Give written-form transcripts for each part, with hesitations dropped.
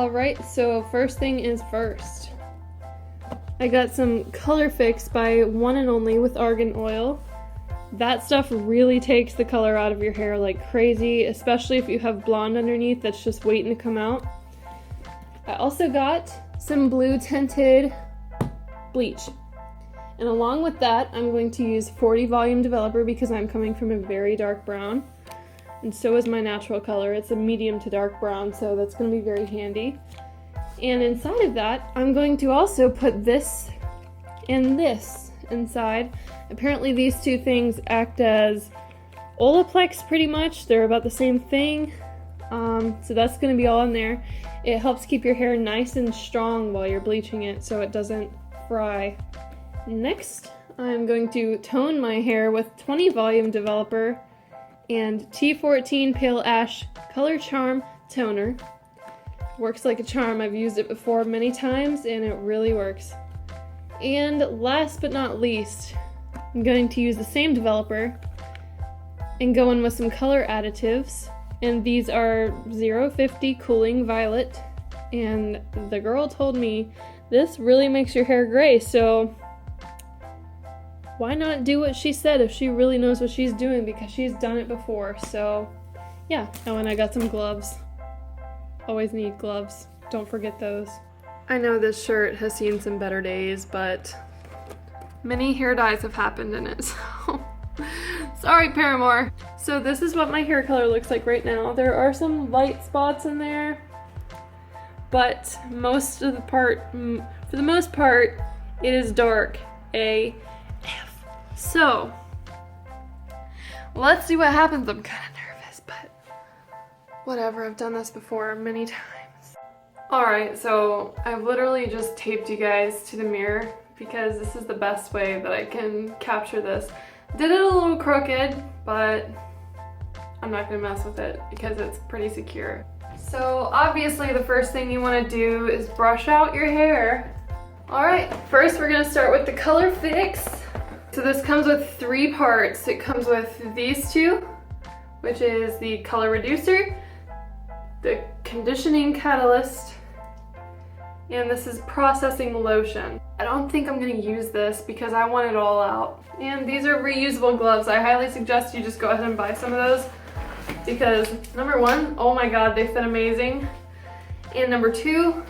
Alright, so first thing is first. I got some Color Fix by One and Only with argan oil. That stuff really takes the color out of your hair like crazy, especially if you have blonde underneath that's just waiting to come out. I also got some blue tinted bleach. And along with that, I'm going to use 40 volume developer because I'm coming from a very dark brown. And so is my natural color. It's a medium to dark brown, so that's going to be very handy. And inside of that, I'm going to also put this and this inside. Apparently these two things act as Olaplex pretty much. They're about the same thing. So that's going to be all in there. It helps keep your hair nice and strong while you're bleaching it so it doesn't fry. Next, I'm going to tone my hair with 20 volume developer and T14 Pale Ash Color Charm Toner. Works like a charm. I've used it before many times and it really works. And last but not least, I'm going to use the same developer and go in with some color additives. And these are 050 Cooling Violet. And the girl told me this really makes your hair gray, so why not do what she said if she really knows what she's doing, because she's done it before. So yeah. Oh, and I got some gloves. Always need gloves. Don't forget those. I know this shirt has seen some better days, but many hair dyes have happened in it, so sorry, Paramore. So this is what my hair color looks like right now. There are some light spots in there, but for the most part, it is dark AF. So let's see what happens. I'm kind of nervous, but whatever. I've done this before many times. Alright, so I've literally just taped you guys to the mirror because this is the best way that I can capture this. Did it a little crooked, but I'm not going to mess with it because it's pretty secure. So obviously the first thing you want to do is brush out your hair. Alright, first we're going to start with the Color Fix. So this comes with 3 parts. It comes with these two, which is the color reducer, the conditioning catalyst, and this is processing lotion. I don't think I'm going to use this because I want it all out. And these are reusable gloves. I highly suggest you just go ahead and buy some of those because number 1, oh my god, they fit amazing. And number 2,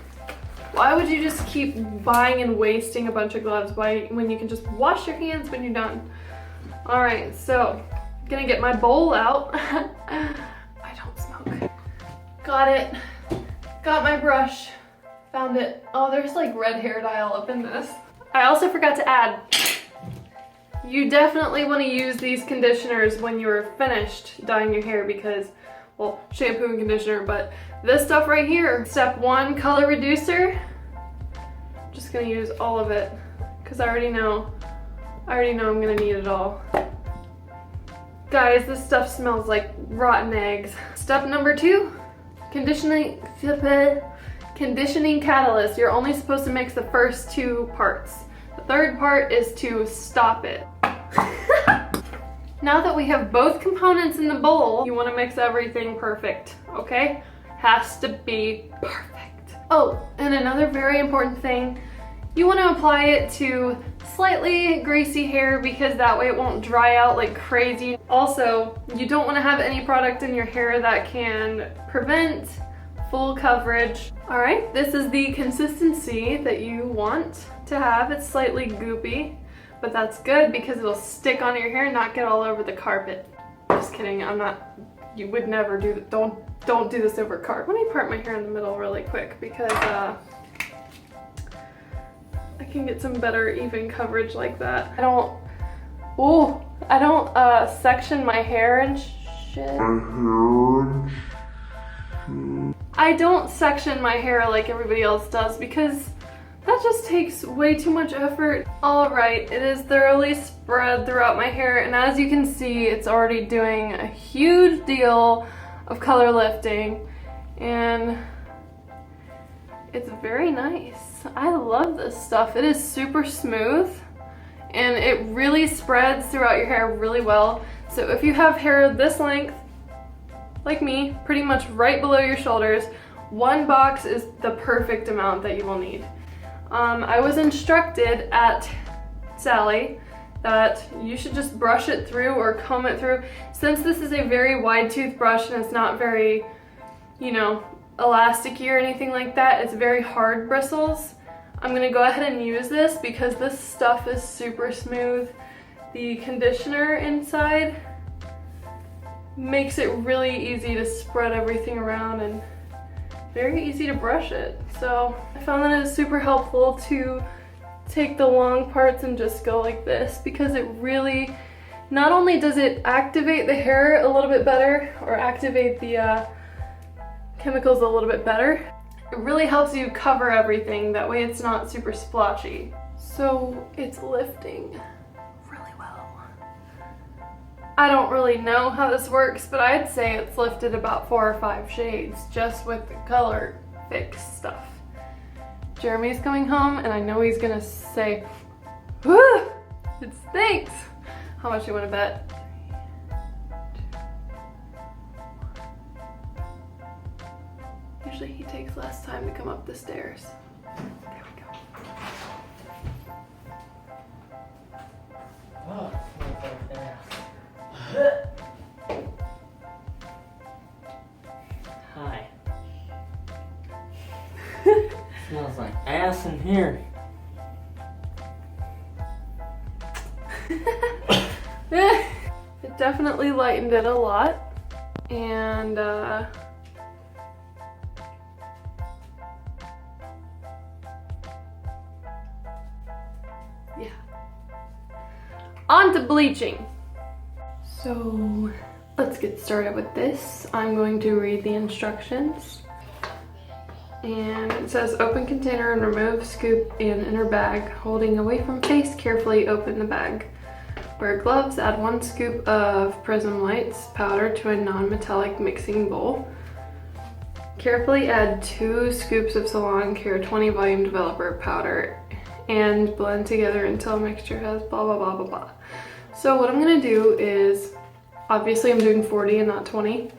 why would you just keep buying and wasting a bunch of gloves when you can just wash your hands when you're done? Alright, so I'm gonna get my bowl out. I don't smoke. Got it. Got my brush. Found it. Oh, there's like red hair dye all up in this. I also forgot to add, you definitely want to use these conditioners when you're finished dyeing your hair because, well, shampoo and conditioner, but this stuff right here, step 1, color reducer. Just gonna use all of it because I already know I'm gonna need it all. Guys, this stuff smells like rotten eggs. Step number 2, conditioning catalyst. You're only supposed to mix the first 2 parts. The third part is to stop it. Now that we have both components in the bowl, you want to mix everything perfect, okay? Has to be perfect. Oh, and another very important thing, you want to apply it to slightly greasy hair because that way it won't dry out like crazy. Also, you don't want to have any product in your hair that can prevent full coverage. Alright, this is the consistency that you want to have. It's slightly goopy, but that's good because it'll stick on your hair and not get all over the carpet. Just kidding, you would never do that. Don't do this over carpet. Let me part my hair in the middle really quick because I can get some better even coverage like that. I don't section my hair and shit. I don't section my hair like everybody else does because that just takes way too much effort. Alright, it is thoroughly spread throughout my hair, and as you can see, it's already doing a huge deal of color lifting, and it's very nice. I love this stuff. It is super smooth, and it really spreads throughout your hair really well. So if you have hair this length, like me, pretty much right below your shoulders, 1 box is the perfect amount that you will need. I was instructed at Sally that you should just brush it through or comb it through. Since this is a very wide toothbrush and it's not very, you know, elasticy or anything like that, it's very hard bristles. I'm gonna go ahead and use this because this stuff is super smooth. The conditioner inside makes it really easy to spread everything around and very easy to brush it. So I found that it's super helpful to take the long parts and just go like this, because it really, not only does it activate the hair a little bit better or activate the chemicals a little bit better, it really helps you cover everything. That way it's not super splotchy. So it's lifting really well. I don't really know how this works, but I'd say it's lifted about 4 or 5 shades just with the color fix stuff. Jeremy's coming home and I know he's gonna say, "Whew, it stinks." How much do you want to bet? Usually he takes less time to come up the stairs. There we go. Oh, smells like ass. Hi. Smells like ass in here. It definitely lightened it a lot, and yeah. On to bleaching. So let's get started with this. I'm going to read the instructions. And it says, open container and remove scoop in inner bag. Holding away from face, carefully open the bag. Wear gloves, add 1 scoop of Prism lights powder to a non-metallic mixing bowl. Carefully add 2 scoops of saloncare 20 volume developer powder and blend together until mixture has blah blah blah blah blah. So what I'm gonna do is, obviously I'm doing 40 and not 20.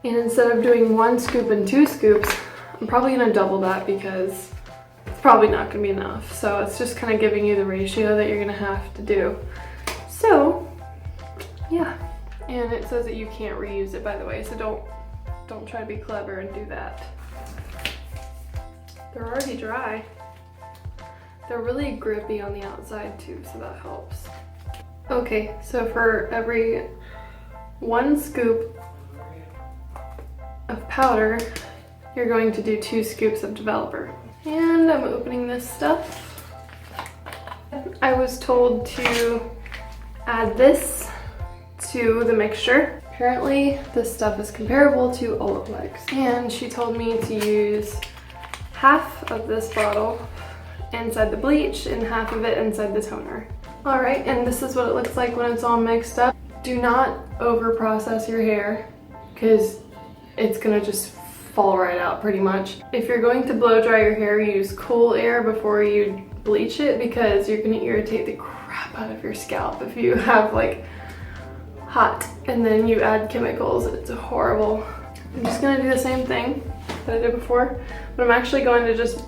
And instead of doing 1 scoop and 2 scoops, I'm probably gonna double that because it's probably not gonna be enough. So it's just kind of giving you the ratio that you're gonna have to do. So yeah, and it says that you can't reuse it, by the way, so don't try to be clever and do that. They're already dry. They're really grippy on the outside too, so that helps. Okay, so for every 1 scoop of powder, you're going to do 2 scoops of developer. And I'm opening this stuff. I was told to add this to the mixture. Apparently this stuff is comparable to Olaplex. And she told me to use half of this bottle inside the bleach and half of it inside the toner. All right, and this is what it looks like when it's all mixed up. Do not over process your hair because it's gonna just fall right out pretty much. If you're going to blow dry your hair, use cool air before you bleach it because you're gonna irritate the crap out of your scalp if you have like hot and then you add chemicals. It's horrible. I'm just gonna do the same thing that I did before, but I'm actually going to just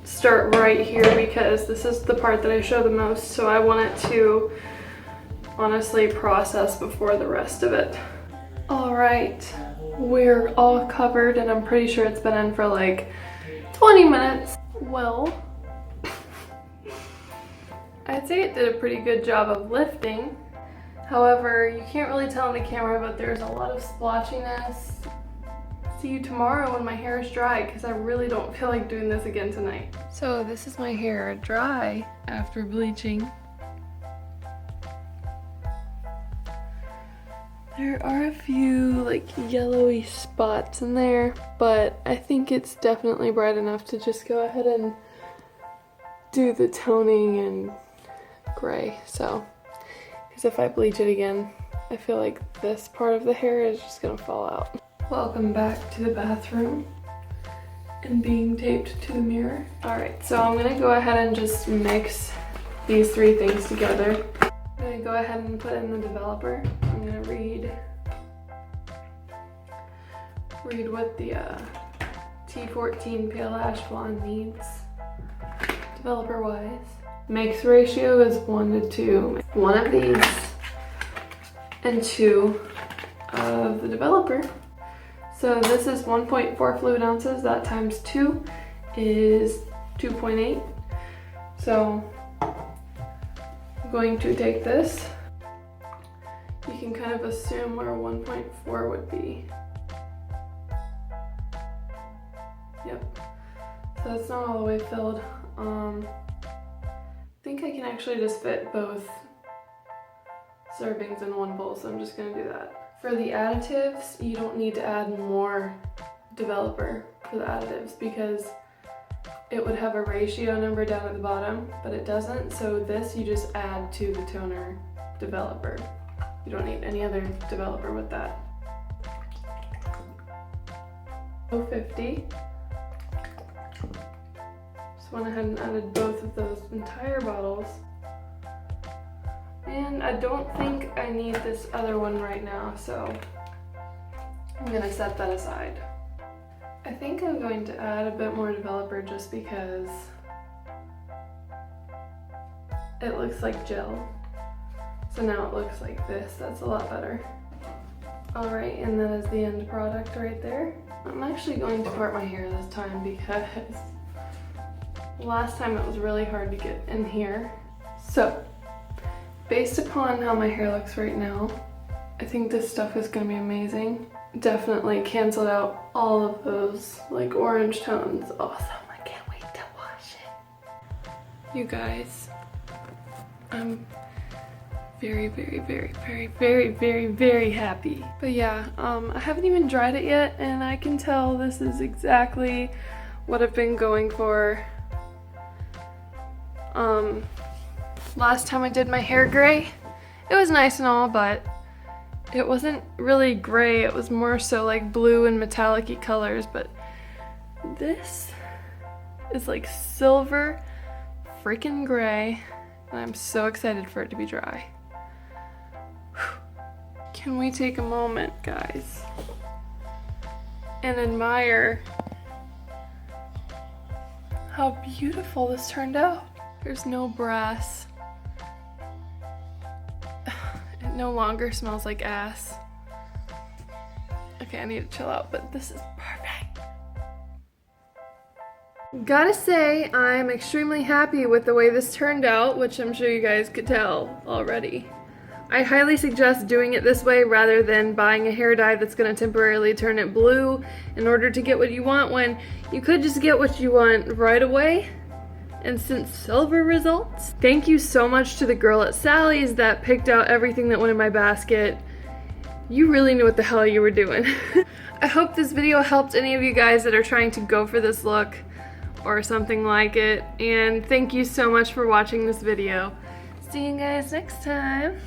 start right here because this is the part that I show the most, so I want it to honestly process before the rest of it. All right, we're all covered and I'm pretty sure it's been in for like 20 minutes. Well, I'd say it did a pretty good job of lifting. However, you can't really tell on the camera, but there's a lot of splotchiness. See you tomorrow when my hair is dry because I really don't feel like doing this again tonight. So this is my hair dry after bleaching. There are a few like yellowy spots in there, but I think it's definitely bright enough to just go ahead and do the toning and gray. So, because if I bleach it again, I feel like this part of the hair is just gonna fall out. Welcome back to the bathroom and being taped to the mirror. All right, so I'm gonna go ahead and just mix these 3 things together. I'm gonna go ahead and put in the developer. I'm gonna read read what the T14 Pale Ash Blonde needs, developer-wise. Mix ratio is 1 to 2. One of these and 2 of the developer. So this is 1.4 fluid ounces, that times 2 is 2.8. So I'm going to take this. You can kind of assume where 1.4 would be. Yep, so it's not all the way filled. I think I can actually just fit both servings in one bowl, so I'm just gonna do that. For the additives, you don't need to add more developer for the additives because it would have a ratio number down at the bottom, but it doesn't, so this you just add to the toner developer. You don't need any other developer with that. 50. Just went ahead and added both of those entire bottles. And I don't think I need this other one right now, so I'm gonna set that aside. I think I'm going to add a bit more developer just because it looks like gel. So now it looks like this. That's a lot better. All right, and that is the end product right there. I'm actually going to part my hair this time because last time it was really hard to get in here. So, based upon how my hair looks right now, I think this stuff is gonna be amazing. Definitely canceled out all of those like orange tones. Awesome, I can't wait to wash it. You guys, I'm very, very, very, very, very, very, very happy. But yeah, I haven't even dried it yet, and I can tell this is exactly what I've been going for. Last time I did my hair gray, it was nice and all, but it wasn't really gray. It was more so like blue and metallic-y colors, but this is like silver freaking gray, and I'm so excited for it to be dry. Can we take a moment, guys, and admire how beautiful this turned out? There's no brass. It no longer smells like ass. Okay, I need to chill out, but this is perfect. Gotta say, I'm extremely happy with the way this turned out, which I'm sure you guys could tell already. I highly suggest doing it this way rather than buying a hair dye that's going to temporarily turn it blue in order to get what you want, when you could just get what you want right away. Instant silver results. Thank you so much to the girl at Sally's that picked out everything that went in my basket. You really knew what the hell you were doing. I hope this video helped any of you guys that are trying to go for this look or something like it, and thank you so much for watching this video. See you guys next time.